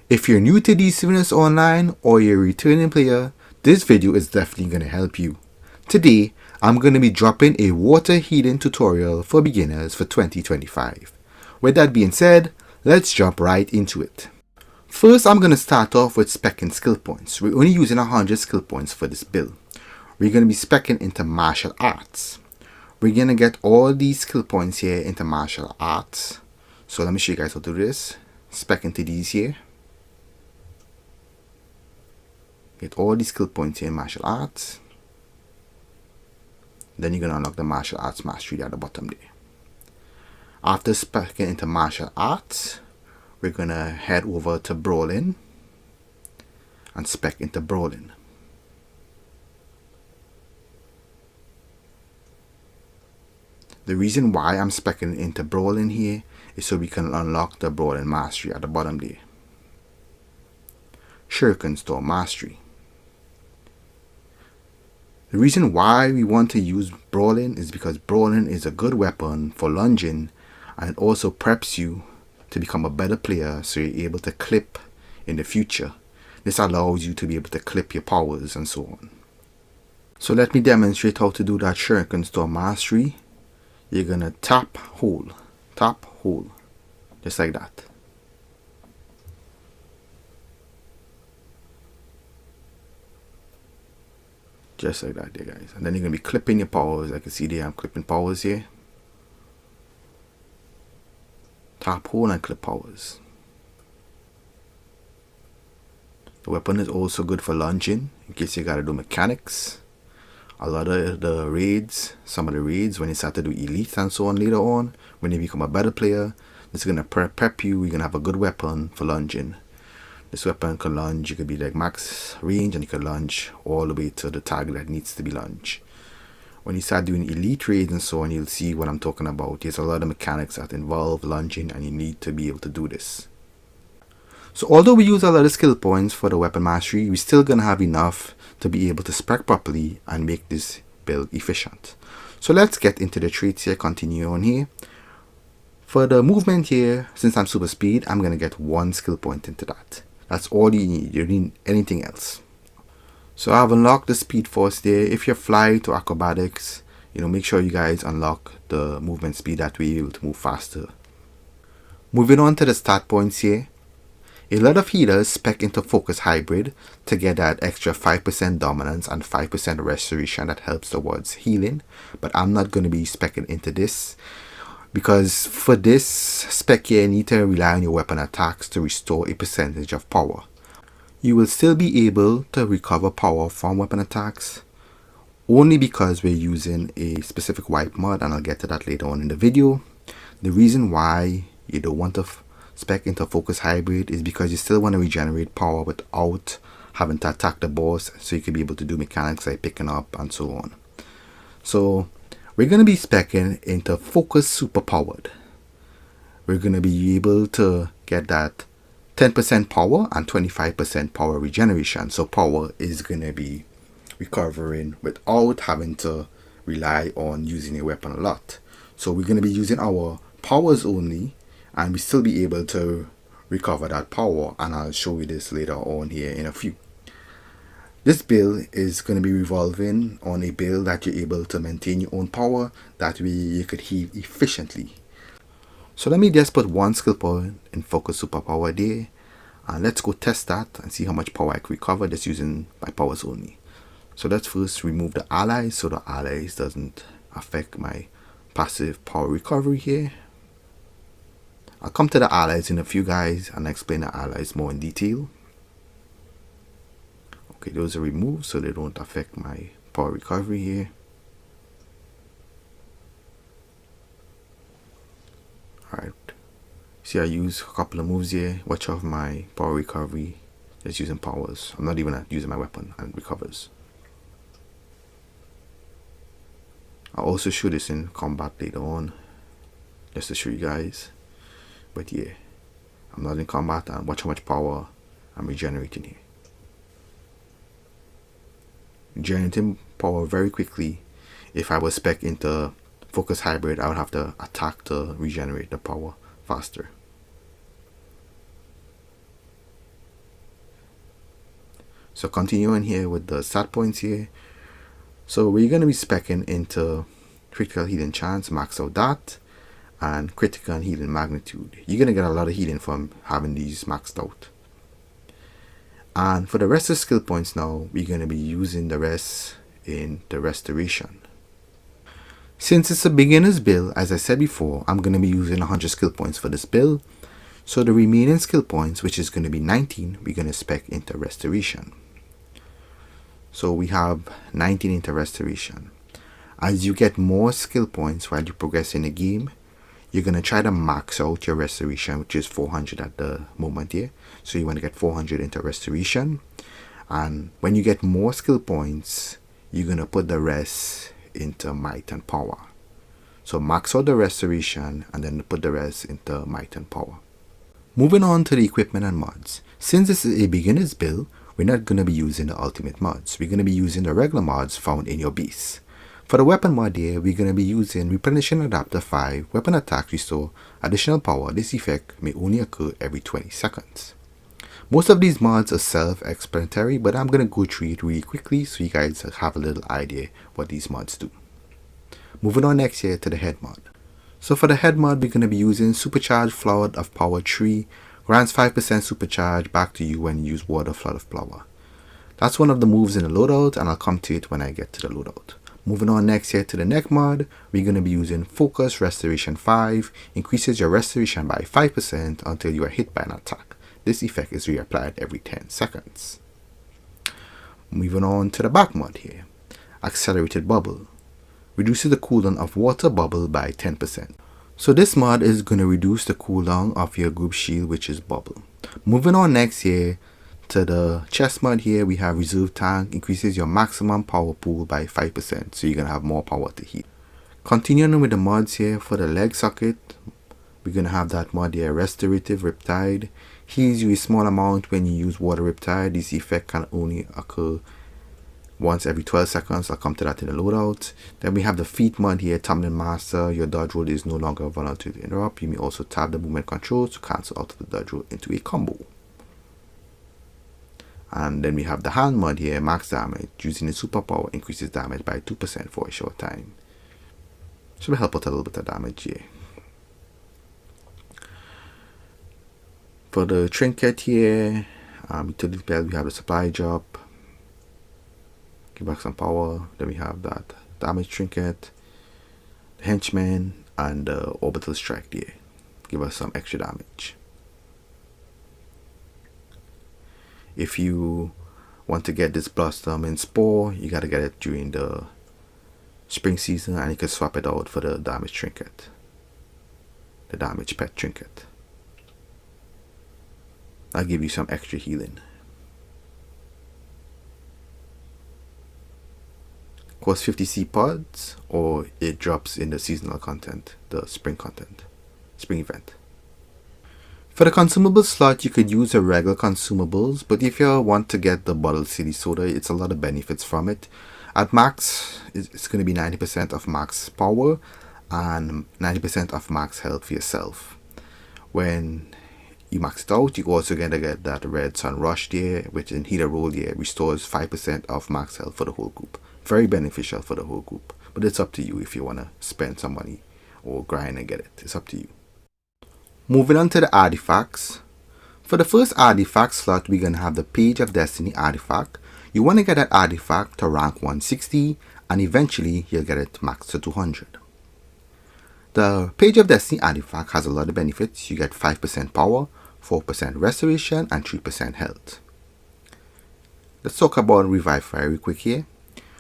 If you're new to DCUO Online or you're a returning player, this video is definitely going to help you. Today, I'm going to be dropping a water healing tutorial for beginners for 2025. With that being said, let's jump right into it. First, I'm going to start off with specking skill points. We're only using 100 skill points for this build. We're going to be specking into martial arts. We're going to get all these skill points here into martial arts. So let me show you guys how to do this. Spec into these here. Get all these skill points here in martial arts. Then you're going to unlock the martial arts mastery at the bottom there. After specking into martial arts, we're going to head over to brawling and spec into brawling. The reason why I'm specking into brawling here is so we can unlock the brawling mastery at the bottom there. Shuriken store mastery. The reason why we want to use brawling is because brawling is a good weapon for lunging, and it also preps you to become a better player so you're able to clip in the future. This allows you to be able to clip your powers and so on. So let me demonstrate how to do that Shuriken store mastery. You're gonna tap, hold, just like that. Just like that there, guys. And then you're going to be clipping your powers. I can see there I'm clipping powers here. Tap, hold, and clip powers. The weapon is also good for lunging, in case you got to do mechanics. A lot of the raids, some of the raids, when you start to do elite and so on later on, when you become a better player, this is going to prep you. You're going to have a good weapon for lunging. This weapon can lunge, you could be like max range, and you can lunge all the way to the target that needs to be lunged. When you start doing elite raids and so on, you'll see what I'm talking about. There's a lot of mechanics that involve lunging, and you need to be able to do this. So although we use a lot of skill points for the weapon mastery, we're still going to have enough to be able to spec properly and make this build efficient. So let's get into the traits here, continue on here. For the movement here, since I'm super speed, I'm going to get 1 skill point into that. That's all you need. You don't need anything else. So I've unlocked the speed force there. If you fly to acrobatics, make sure you guys unlock the movement speed. That way you're able to move faster. Moving on to the stat points here. A lot of healers spec into focus hybrid to get that extra 5% dominance and 5% restoration that helps towards healing. But I'm not going to be specking into this, because for this spec here, you need to rely on your weapon attacks to restore a percentage of power. You will still be able to recover power from weapon attacks, only because we're using a specific wipe mod, and I'll get to that later on in the video. The reason why you don't want to spec into focus hybrid is because you still want to regenerate power without having to attack the boss, so you can be able to do mechanics like picking up and so on. So we're going to be specking into focus super powered. We're going to be able to get that 10% power and 25% power regeneration. So power is going to be recovering without having to rely on using a weapon a lot. So we're going to be using our powers only, and we still be able to recover that power, and I'll show you this later on here in a few. This build is going to be revolving on a build that you're able to maintain your own power. That way you could heal efficiently. So let me just put 1 skill point in focus superpower there. And let's go test that and see how much power I can recover just using my powers only. So let's first remove the allies, so the allies doesn't affect my passive power recovery here. I'll come to the allies in a few, guys, and explain the allies more in detail. Okay, those are removed so they don't affect my power recovery here. Alright, see, I use a couple of moves here. Watch out for my power recovery, just using powers. I'm not even using my weapon, and it recovers. I'll also show this in combat later on, just to show you guys. But yeah, I'm not in combat, and watch how much power I'm regenerating here. Generating power very quickly. If I was spec into focus hybrid, I would have to attack to regenerate the power faster. So continuing here with the stat points here. So we're going to be speccing into critical healing chance, max out that, and critical healing magnitude. You're going to get a lot of healing from having these maxed out. And for the rest of the skill points now, we're going to be using the rest in the restoration. Since it's a beginner's build, as I said before, I'm going to be using 100 skill points for this build. So the remaining skill points, which is going to be 19, we're going to spec into restoration. So we have 19 into restoration. As you get more skill points while you progress in the game, you're going to try to max out your restoration, which is 400 at the moment here. So you want to get 400 into restoration. And when you get more skill points, you're going to put the rest into might and power. So max out the restoration and then put the rest into might and power. Moving on to the equipment and mods. Since this is a beginner's build, we're not going to be using the ultimate mods. We're going to be using the regular mods found in your beast. For the weapon mod here, we're going to be using Replenishing Adapter 5, Weapon Attack Restore, Additional Power. This effect may only occur every 20 seconds. Most of these mods are self-explanatory, but I'm going to go through it really quickly so you guys have a little idea what these mods do. Moving on next here to the head mod. So for the head mod, we're going to be using Supercharged Flood of Power 3, grants 5% supercharge back to you when you use Water Flood of Power. That's one of the moves in the loadout, and I'll come to it when I get to the loadout. Moving on next here to the neck mod, we're going to be using Focus Restoration 5, increases your restoration by 5% until you are hit by an attack. This effect is reapplied every 10 seconds. Moving on to the back mod here, Accelerated Bubble, reduces the cooldown of Water Bubble by 10%. So this mod is going to reduce the cooldown of your group shield, which is Bubble. Moving on next here to the chest mod here, we have Reserve Tank, increases your maximum power pool by 5%, so you're going to have more power to heal. Continuing with the mods here, for the leg socket, we're going to have that mod here, Restorative Riptide, heals you a small amount when you use Water Riptide. This effect can only occur once every 12 seconds. I'll come to that in the loadout. Then we have the feet mod here, Tumbling Master, your dodge roll is no longer vulnerable to interrupt. You may also tap the movement controls to cancel out of the dodge roll into a combo. And then we have the hand mod here, max damage, using the superpower increases damage by 2% for a short time. Should help out a little bit of damage here. For the trinket here, utility belt, we have the supply drop, give back some power. Then we have that damage trinket, the henchman, and the orbital strike here, give us some extra damage. If you want to get this Blossom in Spore, you gotta get it during the spring season, and you can swap it out for the damage trinket, the damage pet trinket. I'll give you some extra healing. Costs 50 C pods, or it drops in the seasonal content, the spring content, spring event. For the consumable slot, you could use the regular consumables, but if you want to get the bottled city soda, it's a lot of benefits from it. At max, it's going to be 90% of max power and 90% of max health for yourself. When you max it out, you also going to get that red sun rush there, which in healer roll here restores 5% of max health for the whole group. Very beneficial for the whole group, but it's up to you if you want to spend some money or grind and get it. It's up to you. Moving on to the artifacts. For the first artifact slot, we're going to have the Page of Destiny artifact. You want to get that artifact to rank 160, and eventually you'll get it max to 200. The Page of Destiny artifact has a lot of benefits. You get 5% power, 4% restoration, and 3% health. Let's talk about Revivify real quick here.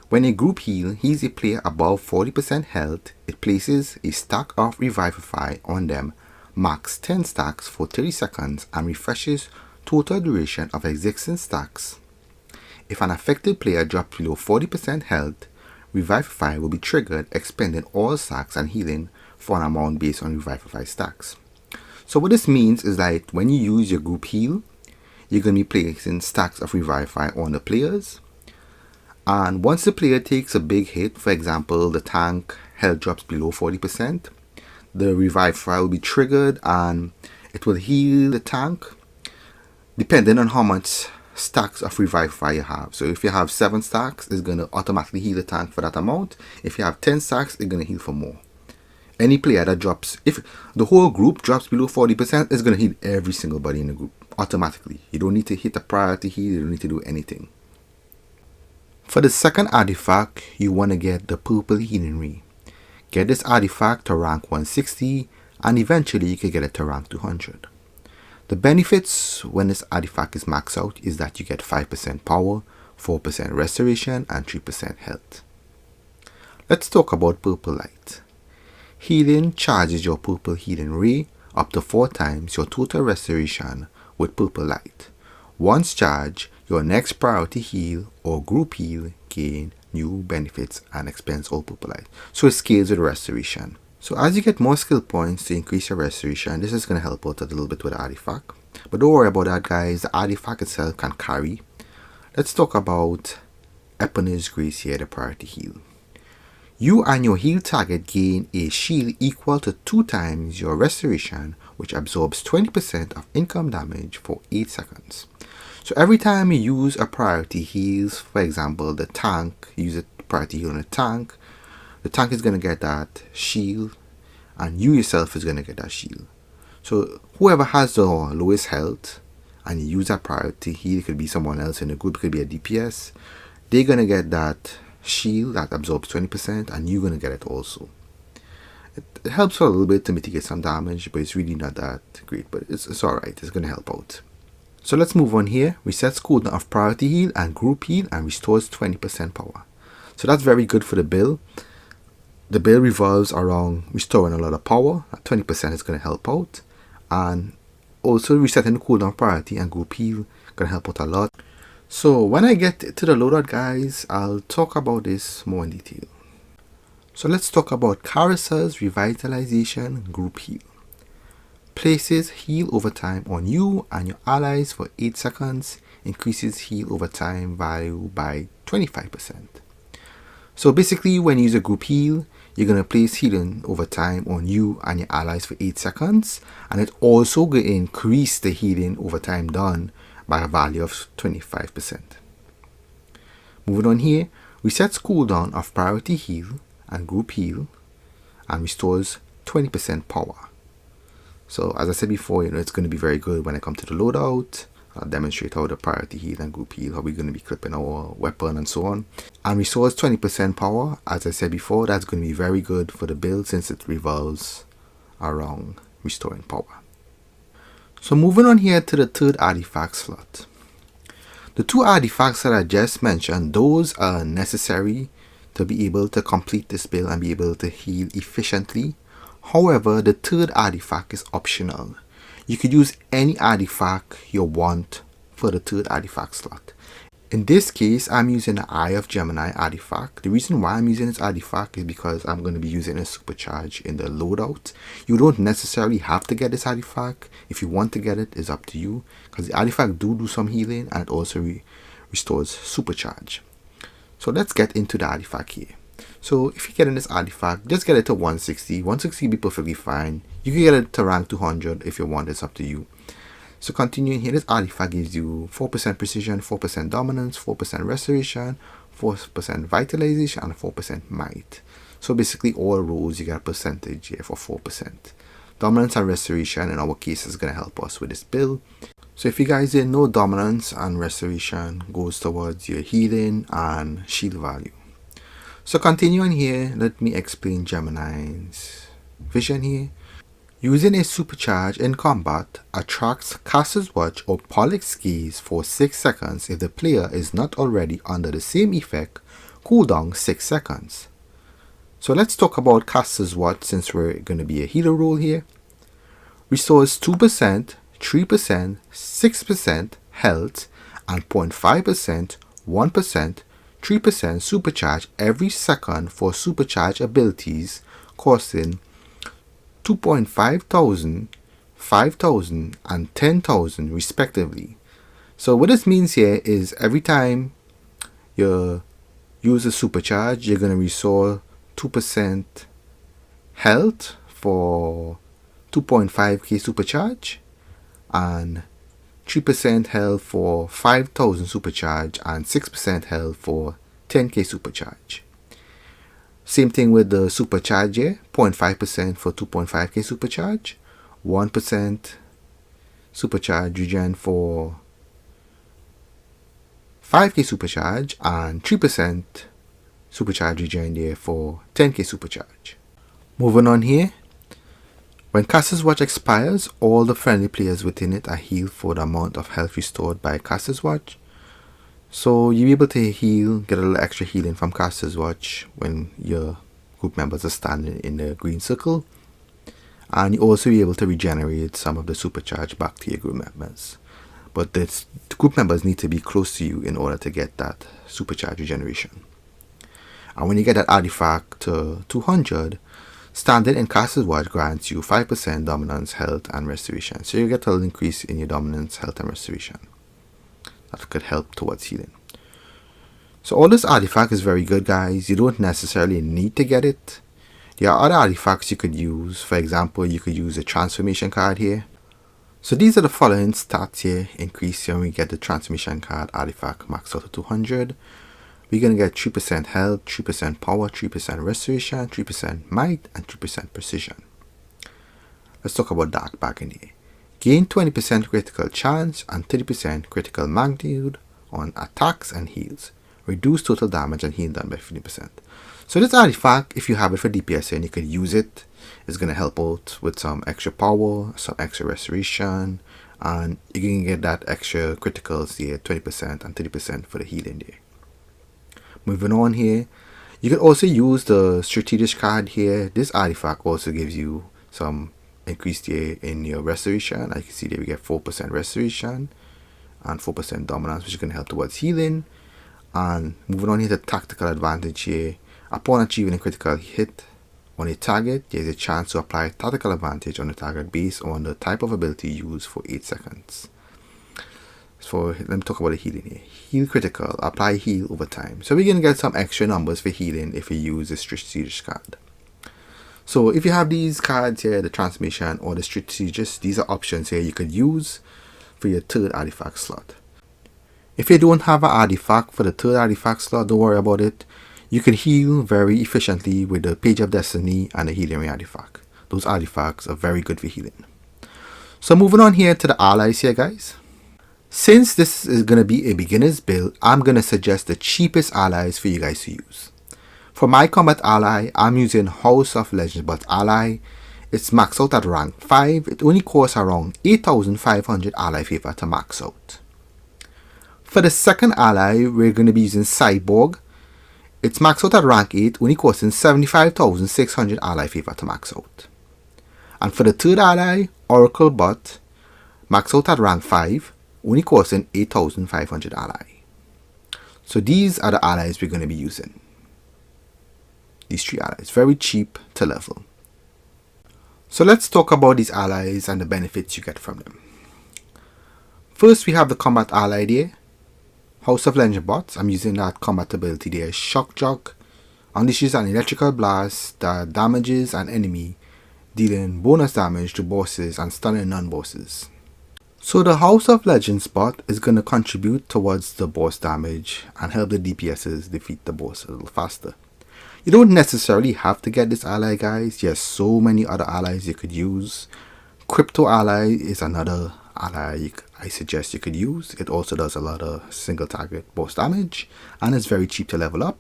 When a group heals a player above 40% health, it places a stack of Revivify on them, max 10 stacks for 30 seconds, and refreshes total duration of existing stacks. If an affected player drops below 40% health, Revivify will be triggered, expending all stacks and healing for an amount based on Revivify stacks. So what this means is that when you use your group heal, you're going to be placing stacks of Revivify on the players. And once the player takes a big hit, for example, the tank health drops below 40%, the Revivify will be triggered and it will heal the tank depending on how much stacks of Revivify you have. So if you have 7 stacks, it's going to automatically heal the tank for that amount. If you have 10 stacks, it's going to heal for more. Any player that drops, if the whole group drops below 40%, it's going to heal every single body in the group automatically. You don't need to hit a priority heal, you don't need to do anything. For the second artifact, you want to get the purple healing ray. Get this artifact to rank 160 and eventually you can get it to rank 200. The benefits when this artifact is maxed out is that you get 5% power, 4% restoration and 3% health. Let's talk about purple light. Healing charges your purple healing ray up to 4 times your total restoration with purple light. Once charged, your next priority heal or group heal gain new benefits and expense all purple light. So it scales with restoration. So as you get more skill points to increase your restoration, this is going to help out a little bit with the artifact. But don't worry about that, guys. The artifact itself can carry. Let's talk about Eponyr's Grace here, the priority heal. You and your heal target gain a shield equal to 2 times your restoration, which absorbs 20% of income damage for 8 seconds. So every time you use a priority heals, for example, the tank, use a priority heal on the tank is going to get that shield and you yourself is going to get that shield. So whoever has the lowest health and you use that priority heal, it could be someone else in the group, it could be a DPS, they're going to get that shield that absorbs 20% and you're going to get it also. It helps for a little bit to mitigate some damage, but it's really not that great, but it's alright, it's going to help out. So let's move on here. Resets cooldown of priority heal and group heal and restores 20% power. So that's very good for the build. The build revolves around restoring a lot of power. At 20% is going to help out. And also resetting the cooldown of priority and group heal going to help out a lot. So when I get to the loadout, guys, I'll talk about this more in detail. So let's talk about Carousel's Revitalization Group Heal. Places heal over time on you and your allies for 8 seconds. Increases heal over time value by 25%. So basically when you use a group heal, you're going to place healing over time on you and your allies for 8 seconds. And it also going to increase the healing over time done by a value of 25%. Moving on here, resets cooldown of priority heal and group heal and restores 20% power. So as I said before, it's going to be very good when I come to the loadout. I'll demonstrate how the priority heal and group heal, how we're going to be clipping our weapon and so on. And restores 20% power. As I said before, that's going to be very good for the build since it revolves around restoring power. So moving on here to the third artifact slot. The 2 artifacts that I just mentioned, those are necessary to be able to complete this build and be able to heal efficiently. However, the third artifact is optional. You could use any artifact you want for the third artifact slot. In this case, I'm using the Eye of Gemini artifact. The reason why I'm using this artifact is because I'm going to be using a supercharge in the loadout. You don't necessarily have to get this artifact. If you want to get it, it's up to you. Because the artifact do some healing and it also restores supercharge. So let's get into the artifact here. So if you get in this artifact, just get it to 160. 160 be perfectly fine. You can get it to rank 200 if you want, it's up to you. So continuing here, this artifact gives you 4% precision, 4% dominance, 4% restoration, 4% vitalization, and 4% might. So basically all rows you get a percentage here for 4%. Dominance and restoration in our case is going to help us with this build. So if you guys didn't know, dominance and restoration goes towards your healing and shield value. So continuing here, let me explain Gemini's vision here. Using a supercharge in combat attracts Caster's Watch or Pollux Gaze for 6 seconds if the player is not already under the same effect, cooldown 6 seconds. So let's talk about Caster's Watch since we're going to be a healer role here. Restores 2%, 3%, 6% health and 0.5%, 1%, 3% supercharge every second for supercharge abilities costing 2,500, 5,000 and 10,000 respectively. So what this means here is every time you use a supercharge, you're going to restore 2% health for 2.5k supercharge and 3% health for 5,000 supercharge, and 6% health for 10k supercharge. Same thing with the supercharge here, 0.5% for 2.5k supercharge, 1% supercharge regen for 5k supercharge, and 3% supercharge regen there for 10k supercharge. Moving on here, when Caster's Watch expires, all the friendly players within it are healed for the amount of health restored by Caster's Watch. So you'll be able to heal, get a little extra healing from Caster's Watch when your group members are standing in the green circle. And you also be able to regenerate some of the supercharge back to your group members. But the group members need to be close to you in order to get that supercharge regeneration. And when you get that artifact to 200, standing in Caster's Watch grants you 5% dominance, health, and restoration. So you get a little increase in your dominance, health, and restoration. That could help towards healing. So all this artifact is very good, guys. You don't necessarily need to get it. There are other artifacts you could use. For example, you could use a transformation card here. So these are the following stats here. Increase when we get the transformation card artifact max out to 200. We're going to get 3% health, 3% power, 3% restoration, 3% might, and 3% precision. Let's talk about Dark Bargain here. Gain 20% critical chance and 30% critical magnitude on attacks and heals. Reduce total damage and heal done by 50%. So this artifact, if you have it for DPS and you could use it, it's going to help out with some extra power, some extra restoration, and you can get that extra criticals there, 20% and 30% for the healing there. Moving on here, you can also use the strategist card here. This artifact also gives you some increase there in your restoration. As you can see there, we get 4% restoration and 4% dominance, which is going to help towards healing. And moving on here to tactical advantage here, upon achieving a critical hit on a target, there is a chance to apply tactical advantage on the target based on the type of ability used for 8 seconds. So let me talk about the healing here. Heal critical, apply heal over time. So we're going to get some extra numbers for healing if we use the strategist card. So if you have these cards here, the transformation or the strategist, these are options here you could use for your third artifact slot. If you don't have an artifact for the third artifact slot, don't worry about it. You can heal very efficiently with the Page of Destiny and the Healing Ray artifact. Those artifacts are very good for healing. So moving on here to the allies here, guys. Since this is going to be a beginner's build, I'm going to suggest the cheapest allies for you guys to use. For my combat ally, I'm using House of Legends Bot ally. It's maxed out at rank 5. It only costs around 8,500 ally favor to max out. For the second ally, we're going to be using Cyborg. It's maxed out at rank 8, only costing 75,600 ally favor to max out. And for the third ally, Oracle Bot, maxed out at rank 5, only costing 8,500 ally. So these are the allies we're going to be using. These 3 allies, very cheap to level. So let's talk about these allies and the benefits you get from them. First, we have the combat ally there. House of Legend Bots, I'm using that combat ability there. Shock Jock unleashes an electrical blast that damages an enemy, dealing bonus damage to bosses and stunning non-bosses. So the House of Legends bot is going to contribute towards the boss damage and help the DPSs defeat the boss a little faster. You don't necessarily have to get this ally, guys. There's so many other allies you could use. Crypto ally is another ally I suggest you could use. It also does a lot of single target boss damage and it's very cheap to level up.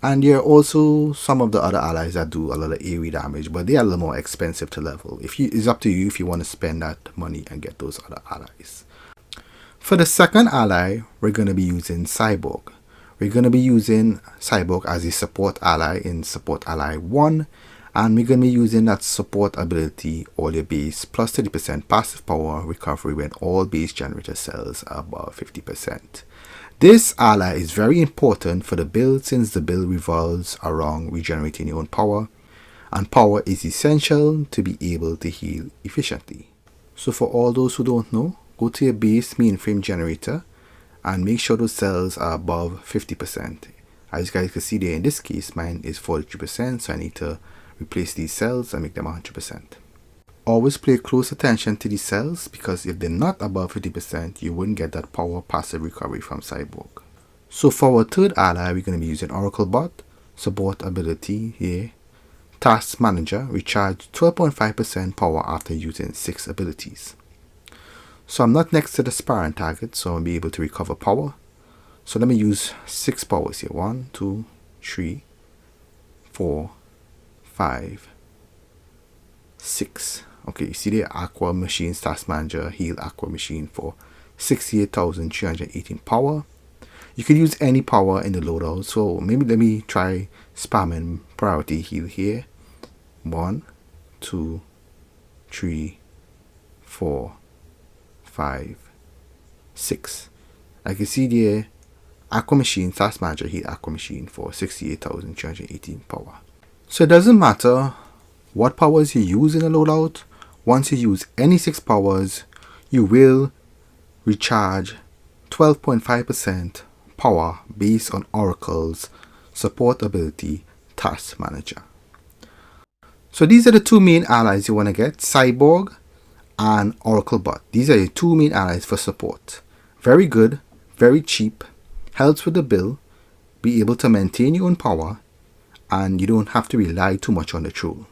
And there are also some of the other allies that do a lot of AoE damage, but they are a little more expensive to level. It's up to you if you want to spend that money and get those other allies. For the second ally, we're going to be using Cyborg. We're going to be using Cyborg as a support ally in Support Ally 1. And we're going to be using that support ability, all your base, plus 30% passive power recovery when all base generator cells are above 50%. This ally is very important for the build since the build revolves around regenerating your own power. And power is essential to be able to heal efficiently. So for all those who don't know, go to your base mainframe generator and make sure those cells are above 50%. As you guys can see there, in this case, mine is 43%, so I need to replace these cells and make them 100%. Always pay close attention to these cells, because if they're not above 50%, you wouldn't get that power passive recovery from Cyborg. So for our third ally, we're going to be using Oracle Bot, support ability here. Task Manager, recharge 12.5% power after using 6 abilities. So I'm not next to the sparring target, so I'll be able to recover power. So let me use 6 powers here. 1, 2, 3, 4, 5, 6. Okay, you see the Aqua Machine Task Manager heal Aqua Machine for 68,318 power. You can use any power in the loadout, so maybe let me try spamming priority heal here. 1, 2, 3, 4, 5, 6. I can see the Aqua Machine Task Manager heal Aqua Machine for 68,318 power. So it doesn't matter what powers you use in a loadout. Once you use any 6 powers, you will recharge 12.5% power based on Oracle's support ability Task Manager. So these are the 2 main allies you want to get, Cyborg and Oracle Bot. These are your 2 main allies for support. Very good, very cheap, helps with the bill, be able to maintain your own power, and you don't have to rely too much on the troll.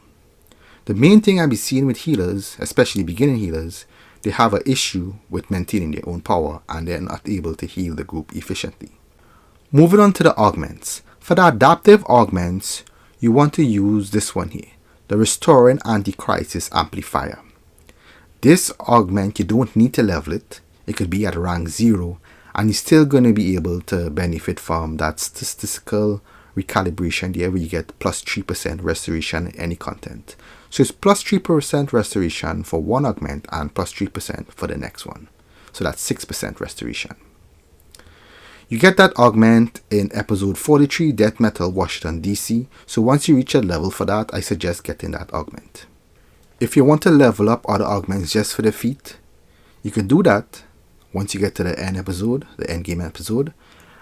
The main thing I've been seeing with healers, especially beginning healers, they have an issue with maintaining their own power and they're not able to heal the group efficiently. Moving on to the augments. For the adaptive augments, you want to use this one here, the Restoring Anti-Crisis Amplifier. This augment, you don't need to level it. It could be at rank 0 and you're still going to be able to benefit from that statistical recalibration there where you get plus 3% restoration in any content. So it's plus 3% restoration for one augment and plus 3% for the next one. So that's 6% restoration. You get that augment in episode 43, Death Metal Washington DC. So once you reach a level for that, I suggest getting that augment. If you want to level up other augments just for the feat, you can do that once you get to the end episode, the end game episode.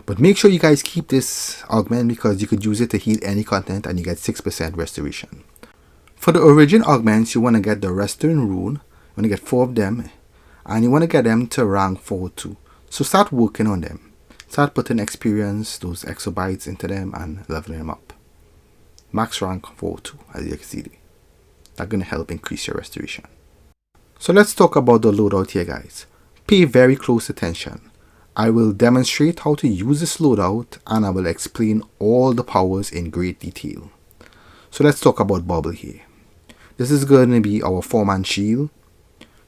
But make sure you guys keep this augment because you could use it to heal any content and you get 6% restoration. For the origin augments, you want to get the Restoring Rune. You want to get 4 of them and you want to get them to rank 4 too. So start working on them. Start putting experience, those exobytes into them and leveling them up. Max rank 4 too, as you can see there. That's going to help increase your restoration. So let's talk about the loadout here, guys. Pay very close attention. I will demonstrate how to use this loadout and I will explain all the powers in great detail. So let's talk about Bubble here. This is going to be our 4-man shield.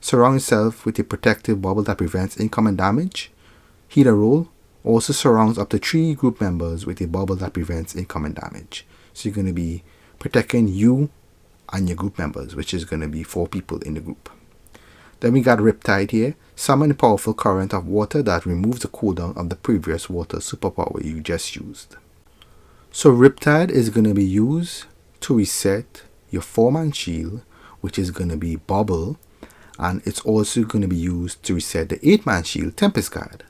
Surround yourself with a protective bubble that prevents incoming damage. Healer roll also surrounds up to 3 group members with a bubble that prevents incoming damage. So you're going to be protecting you and your group members, which is going to be 4 people in the group. Then we got Riptide here. Summon a powerful current of water that removes the cooldown of the previous water superpower you just used. So Riptide is going to be used to reset your 4-man shield, which is going to be Bubble, and it's also going to be used to reset the 8-man shield, Tempest Guard.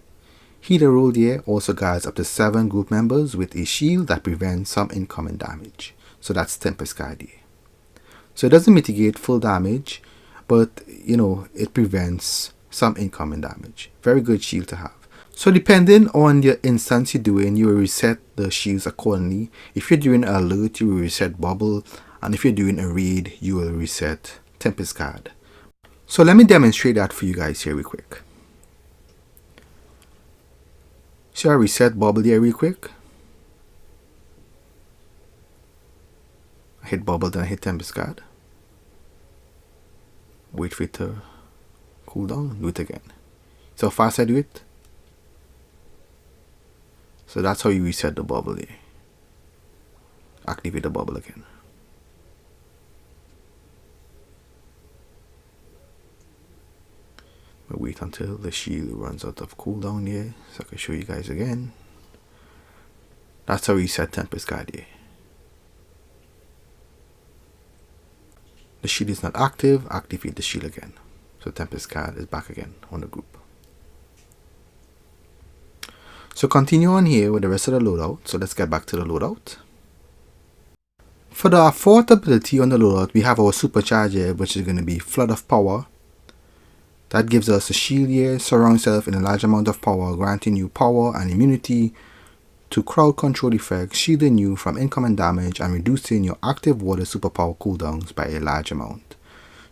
Healer roll here also guards up to 7 group members with a shield that prevents some incoming damage. So that's Tempest Guard here. So it doesn't mitigate full damage, but you know, it prevents some incoming damage. Very good shield to have. So depending on the instance you're doing, you will reset the shields accordingly. If you're doing an alert, you will reset Bubble, and if you're doing a raid, you will reset Tempest Guard. So let me demonstrate that for you guys here real quick. So I reset Bubble here real quick. I hit Bubble, then I hit Tempest Guard. Wait for it to cool down, do it again. So fast I do it. So that's how you reset the bubble here. Activate the bubble again. We'll wait until the shield runs out of cooldown here so I can show you guys again. That's how you reset Tempest Guard here. The shield is not active, activate the shield again. So Tempest Guard is back again on the group. So continue on here with the rest of the loadout. So let's get back to the loadout. For the fourth ability on the loadout, we have our supercharger, which is going to be Flood of Power. That gives us a shield here, surround yourself in a large amount of power, granting you power and immunity to crowd control effects, shielding you from incoming damage and reducing your active water superpower cooldowns by a large amount.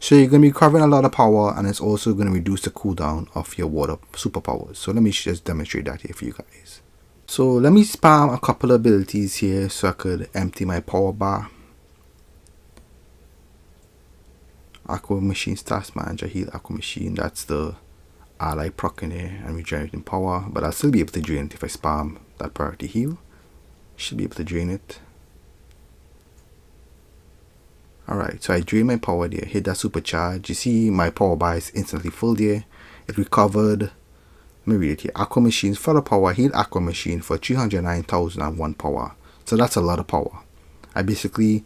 So you're going to be covering a lot of power, and it's also going to reduce the cooldown of your water superpowers. So let me just demonstrate that here for you guys. So let me spam a couple of abilities here so I could empty my power bar. Aqua Machine Stats Manager, heal Aqua Machine. That's the ally proc in here and regenerating power, but I'll still be able to drain it if I spam that priority heal. Should be able to drain it. Alright, so I drain my power there, hit that supercharge. You see my power bar is instantly full there. It recovered, let me read it here. Aqua Machines, further power, heal Aqua Machine for 309,001 power. So that's a lot of power. I basically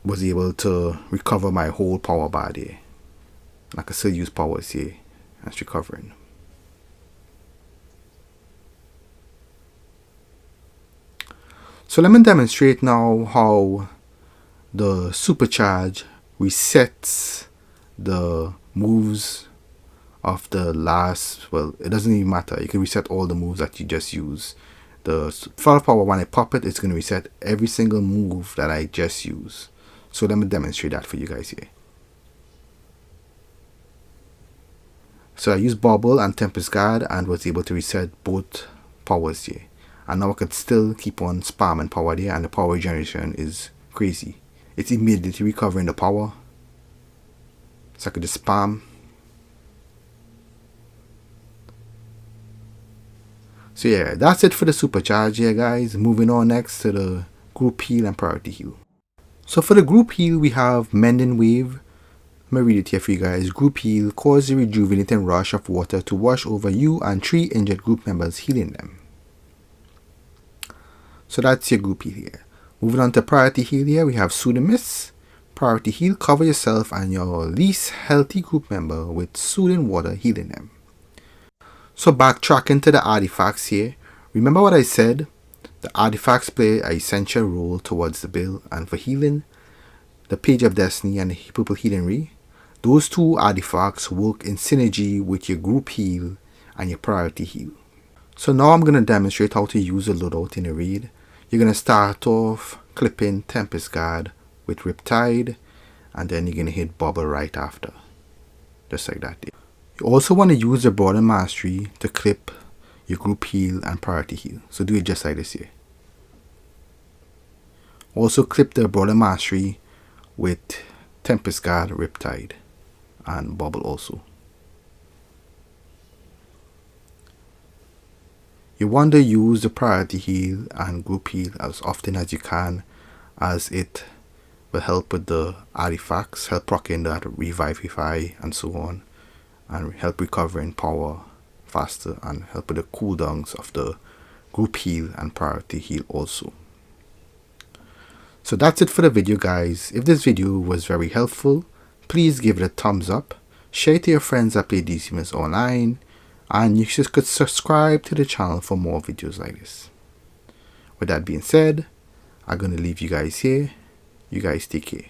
was able to recover my whole power bar there. I can still use powers here. That's recovering. So let me demonstrate now how the supercharge resets the moves of the last, well, it doesn't even matter. You can reset all the moves that you just use. The flood power, when I pop it, it's going to reset every single move that I just use. So let me demonstrate that for you guys here. So I used Bubble and Tempest Guard and was able to reset both powers here. And now I could still keep on spamming power there, and the power generation is crazy. It's immediately recovering the power. So I could just spam. So yeah, that's it for the supercharge here, guys. Moving on next to the group heal and priority heal. So for the group heal, we have Mending Wave. Let me read it here for you guys. Group heal, cause a rejuvenating rush of water to wash over you and 3 injured group members, healing them. So that's your group heal here. Moving on to priority heal here, we have Soothing Mist. Priority heal, cover yourself and your least healthy group member with soothing water, healing them. So backtracking to the artifacts here, remember what I said? The artifacts play an essential role towards the build, and for healing, the Page of Destiny and the Purple Healing Ray, those two artifacts work in synergy with your group heal and your priority heal. So now I'm going to demonstrate how to use a loadout in a raid. You're going to start off clipping Tempest Guard with Riptide, and then you're going to hit Bubble right after. Just like that. You also want to use the Broaden Mastery to clip your group heal and priority heal. So do it just like this here. Also clip the Broaden Mastery with Tempest Guard, Riptide, and Bubble also. You want to use the priority heal and group heal as often as you can, as it will help with the artifacts, help proccing that Revivify and so on, and help recovering power faster, and help with the cooldowns of the group heal and priority heal also. So that's it for the video, guys. If this video was very helpful, please give it a thumbs up, share it to your friends that play DCUO online, and you could subscribe to the channel for more videos like this. With that being said, I'm going to leave you guys here. You guys take care.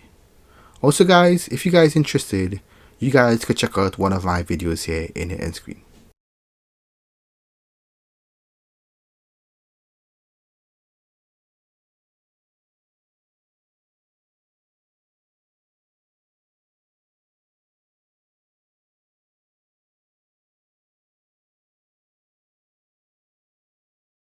Also guys, if you guys interested, you guys could check out one of my videos here in the end screen.